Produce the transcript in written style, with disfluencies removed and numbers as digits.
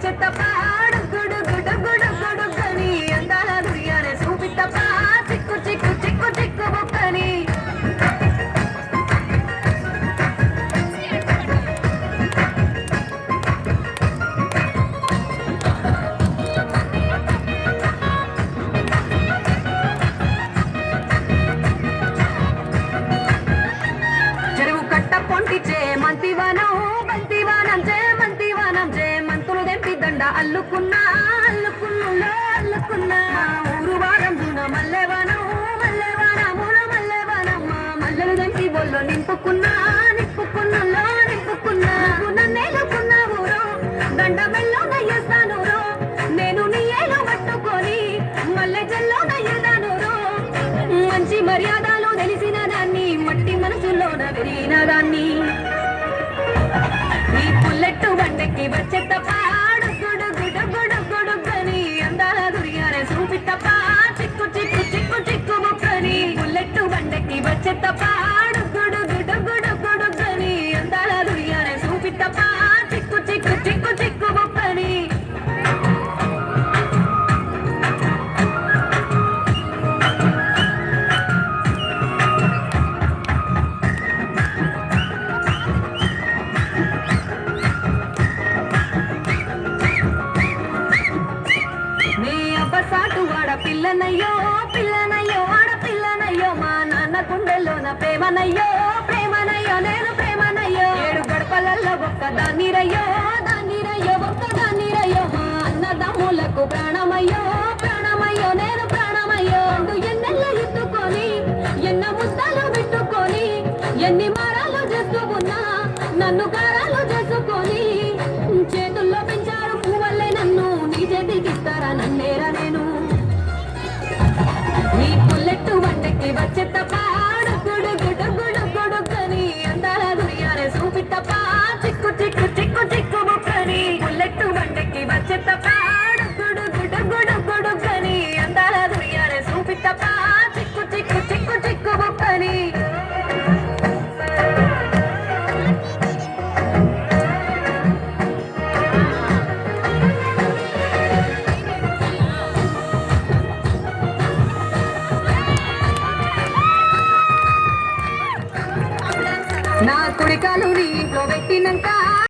వచ్చే తప్ప గుడు గుడు గుడు గుడు కని అందాల దుర్యానే చూపి తప్ప చిక్కు చిక్కు చిక్కు చిక్కు బుక్కని చెరువు కట్ట పొంటిచే మంతివనం బంతివానం చే మంతివానం చే మంతులు దెంపి దండ అల్లుకున్నా అల్లుకున్నులో అల్లుకున్నా ఊరు వారం జూన మల్లెవనం మల్లెవనముల మల్లెవనమ్మ మల్లెలు దెంపి బొల్లో నింపుకున్నా నింపుకున్నులో నింపుకున్నా నన్నేలుకున్న ఊరో దండ మెల్లో నయ్యేస్తాను రో నేను నీ ఏలు పట్టుకొని మల్లె జల్లో నయ్యేదాను రో మంచి మర్యాదలు తెలిసిన దాన్ని మట్టి మనసులోన విరిగిన దాన్ని ఈ పుల్లెట్టు బండెక్కి వచ్చే తప్ప గుడు గుడు గుడు గుడు కని అందాల దుర్యానే చూపి తప్ప చిక్కు చిక్కు చిక్కు చిక్కు బుక్కని పుల్లెట్టు బండెక్కి వచ్చే తప్ప గుడు గుడు గుడు గుడు కని అందాల దుర్యానే చూపి తప్ప చిక్కు చిక్కు చిక్కు చిక్కు బుక్కని సాటు వాడ పిల్లనయ్యో పిల్లనయ్యో ఆడ పిల్లనయ్యో మా నాన్న గుండెల్లోన ప్రేమనయ్యో ప్రేమనయ్యో నేను ప్రేమనయ్యో ఏడు గడపలల్లో ఒక్క దాన్నిరయ్యో దాన్నిరయ్యో ఒక్క దాన్నిరయ్యో మా అన్నదమ్ములకు ప్రాణమయ్యో ప్రాణమయ్యో నేను ప్రాణమయ్యో ఎన్నెల్ల ఎత్తుకొని ఎన్న ముద్దలు పెట్టుకొని ఎన్ని మారాలు చేస్తూ ఉన్నా నన్ను గారాలు చేసుకొని చేతుల్లో పెంచారు పువ్వల్లే నన్ను నీ చేతికిస్తారా నన్నేరా నేను నీ పుల్లెట్టు బండెక్కి వచ్చే తప్ప గుడు గుడు గుడు గుడు కని అందాల దుర్యానే చూపి తప్ప చిక్కు చిక్కు చిక్కు చిక్కు బుక్కని పుల్లెట్టు బండెక్కి వచ్చే తప్ప గుడు గుడు గుడు గుడు కని అందాల దుర్యానే చూపి తప్ప చిక్కు చిక్కు చిక్కు చిక్కు బుక్కని